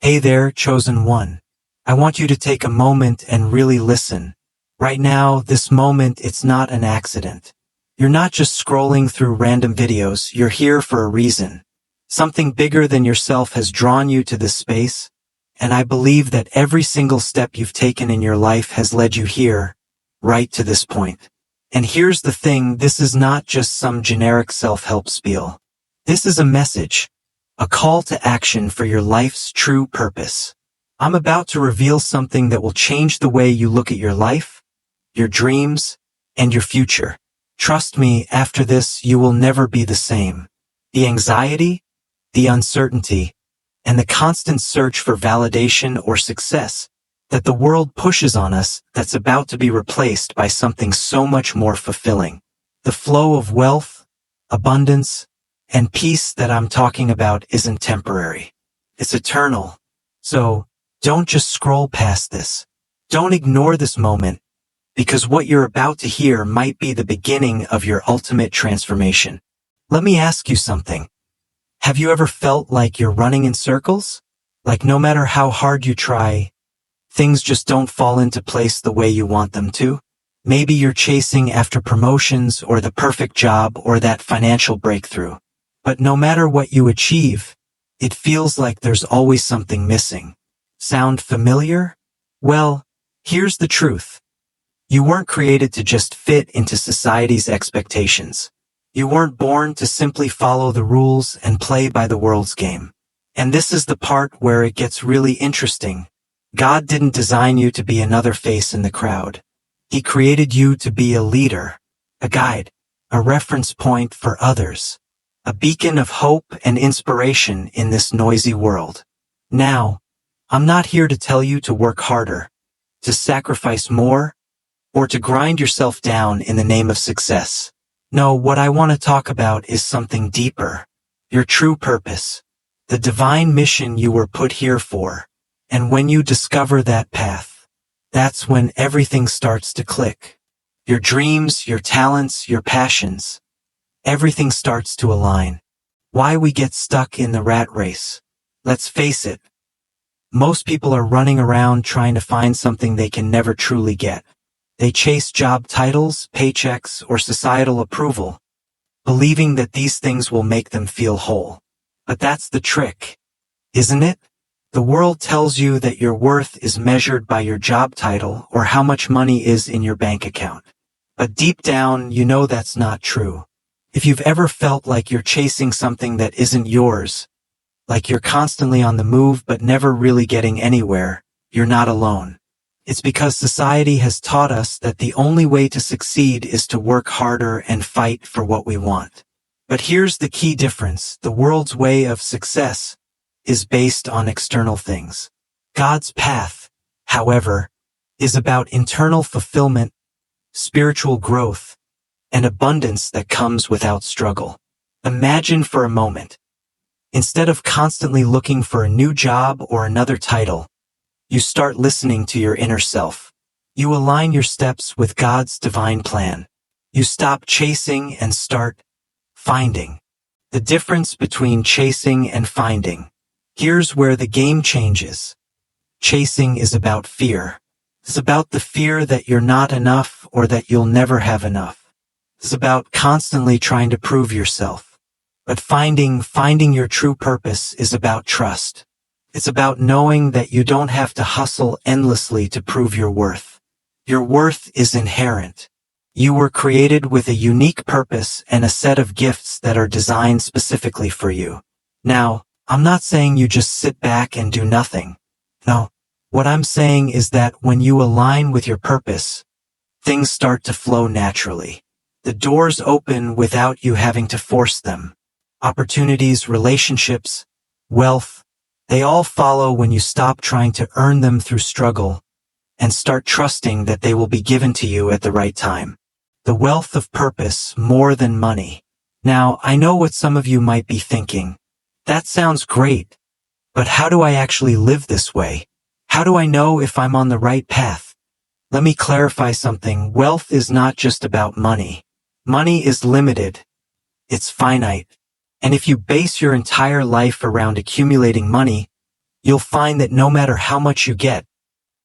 Hey there, chosen one. I want you to take a moment and really listen. Right now, this moment, it's not an accident. You're not just scrolling through random videos, you're here for a reason. Something bigger than yourself has drawn you to this space, and I believe that every single step you've taken in your life has led you here, right to this point. And here's the thing, this is not just some generic self-help spiel. This is a message, a call to action for your life's true purpose. I'm about to reveal something that will change the way you look at your life, your dreams, and your future. Trust me, after this, you will never be the same. The anxiety, the uncertainty, and the constant search for validation or success that the world pushes on us, that's about to be replaced by something so much more fulfilling. The flow of wealth, abundance, and peace that I'm talking about isn't temporary. It's eternal. So, don't just scroll past this. Don't ignore this moment, because what you're about to hear might be the beginning of your ultimate transformation. Let me ask you something. Have you ever felt like you're running in circles? Like no matter how hard you try, things just don't fall into place the way you want them to? Maybe you're chasing after promotions or the perfect job or that financial breakthrough. But no matter what you achieve, it feels like there's always something missing. Sound familiar? Well, here's the truth. You weren't created to just fit into society's expectations. You weren't born to simply follow the rules and play by the world's game. And this is the part where it gets really interesting. God didn't design you to be another face in the crowd. He created you to be a leader, a guide, a reference point for others, a beacon of hope and inspiration in this noisy world. Now, I'm not here to tell you to work harder, to sacrifice more, or to grind yourself down in the name of success. No, what I want to talk about is something deeper, your true purpose, the divine mission you were put here for. And when you discover that path, that's when everything starts to click. Your dreams, your talents, your passions, everything starts to align. Why we get stuck in the rat race? Let's face it, most people are running around trying to find something they can never truly get. They chase job titles, paychecks, or societal approval, believing that these things will make them feel whole. But that's the trick, isn't it? The world tells you that your worth is measured by your job title or how much money is in your bank account. But deep down, you know that's not true. If you've ever felt like you're chasing something that isn't yours, like you're constantly on the move but never really getting anywhere, you're not alone. It's because society has taught us that the only way to succeed is to work harder and fight for what we want. But here's the key difference. The world's way of success is based on external things. God's path, however, is about internal fulfillment, spiritual growth, and abundance that comes without struggle. Imagine for a moment, instead of constantly looking for a new job or another title, you start listening to your inner self. You align your steps with God's divine plan. You stop chasing and start finding. The difference between chasing and finding. Here's where the game changes. Chasing is about fear. It's about the fear that you're not enough or that you'll never have enough. It's about constantly trying to prove yourself. But finding your true purpose is about trust. It's about knowing that you don't have to hustle endlessly to prove your worth. Your worth is inherent. You were created with a unique purpose and a set of gifts that are designed specifically for you. Now, I'm not saying you just sit back and do nothing. No, what I'm saying is that when you align with your purpose, things start to flow naturally. The doors open without you having to force them. Opportunities, relationships, wealth, they all follow when you stop trying to earn them through struggle and start trusting that they will be given to you at the right time. The wealth of purpose, more than money. Now, I know what some of you might be thinking. That sounds great, but how do I actually live this way? How do I know if I'm on the right path? Let me clarify something. Wealth is not just about money. Money is limited. It's finite. And if you base your entire life around accumulating money, you'll find that no matter how much you get,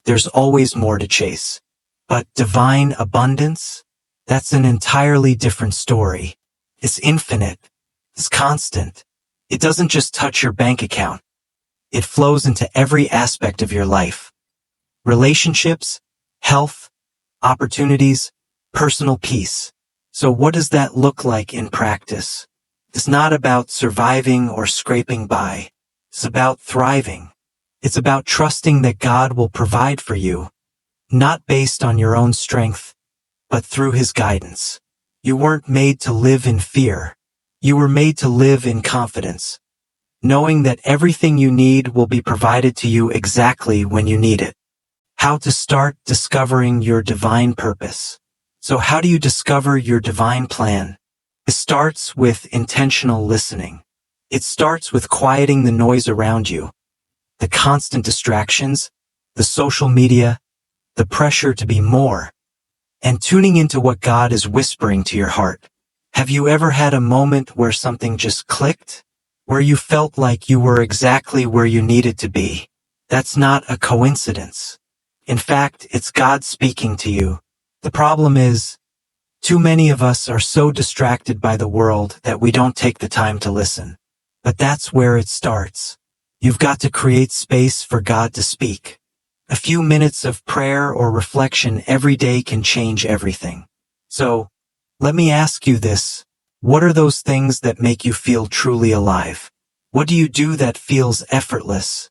there's always more to chase. But divine abundance? That's an entirely different story. It's infinite. It's constant. It doesn't just touch your bank account. It flows into every aspect of your life. Relationships, health, opportunities, personal peace. So what does that look like in practice? It's not about surviving or scraping by. It's about thriving. It's about trusting that God will provide for you, not based on your own strength, but through His guidance. You weren't made to live in fear. You were made to live in confidence, knowing that everything you need will be provided to you exactly when you need it. How to start discovering your divine purpose. So how do you discover your divine plan? It starts with intentional listening. It starts with quieting the noise around you, the constant distractions, the social media, the pressure to be more, and tuning into what God is whispering to your heart. Have you ever had a moment where something just clicked? Where you felt like you were exactly where you needed to be? That's not a coincidence. In fact, it's God speaking to you. The problem is, too many of us are so distracted by the world that we don't take the time to listen. But that's where it starts. You've got to create space for God to speak. A few minutes of prayer or reflection every day can change everything. So, let me ask you this. What are those things that make you feel truly alive? What do you do that feels effortless,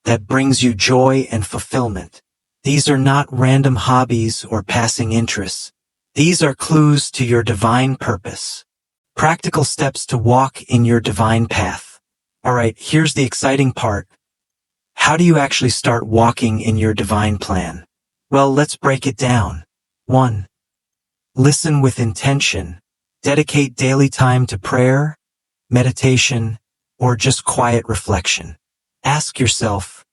that brings you joy and fulfillment? These are not random hobbies or passing interests. These are clues to your divine purpose. Practical steps to walk in your divine path. Alright, here's the exciting part. How do you actually start walking in your divine plan? Well, let's break it down. 1. Listen with intention. Dedicate daily time to prayer, meditation, or just quiet reflection. Ask yourself,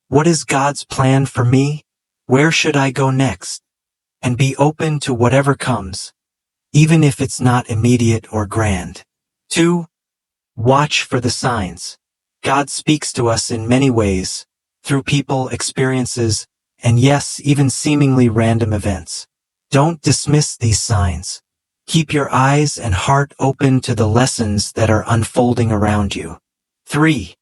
what is God's plan for me? Where should I go next? And be open to whatever comes, even if it's not immediate or grand. 2. Watch for the signs. God speaks to us in many ways, through people, experiences, and yes, even seemingly random events. Don't dismiss these signs. Keep your eyes and heart open to the lessons that are unfolding around you. 3.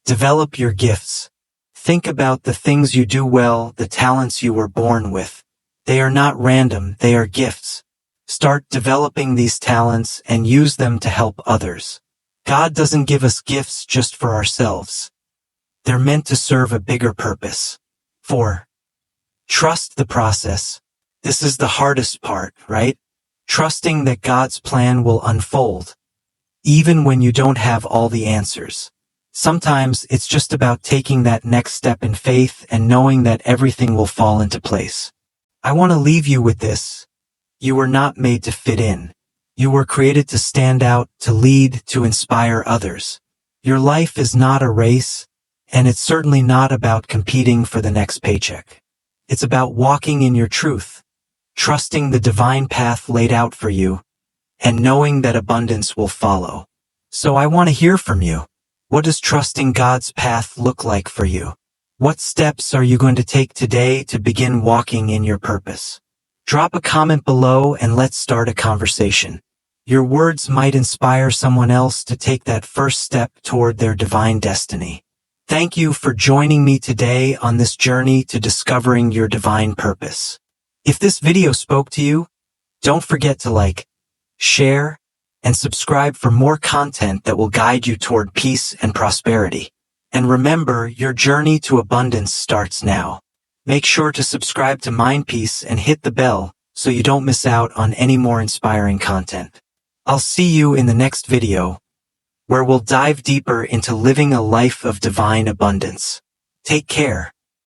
Develop your gifts. Think about the things you do well, the talents you were born with. They are not random, they are gifts. Start developing these talents and use them to help others. God doesn't give us gifts just for ourselves. They're meant to serve a bigger purpose. 4. Trust the process. This is the hardest part, right? Trusting that God's plan will unfold, even when you don't have all the answers. Sometimes it's just about taking that next step in faith and knowing that everything will fall into place. I want to leave you with this. You were not made to fit in. You were created to stand out, to lead, to inspire others. Your life is not a race, and it's certainly not about competing for the next paycheck. It's about walking in your truth, trusting the divine path laid out for you, and knowing that abundance will follow. So I want to hear from you. What does trusting God's path look like for you? What steps are you going to take today to begin walking in your purpose? Drop a comment below and let's start a conversation. Your words might inspire someone else to take that first step toward their divine destiny. Thank you for joining me today on this journey to discovering your divine purpose. If this video spoke to you, don't forget to like, share, and subscribe for more content that will guide you toward peace and prosperity. And remember, your journey to abundance starts now. Make sure to subscribe to Mind Peace and hit the bell so you don't miss out on any more inspiring content. I'll see you in the next video, where we'll dive deeper into living a life of divine abundance. Take care.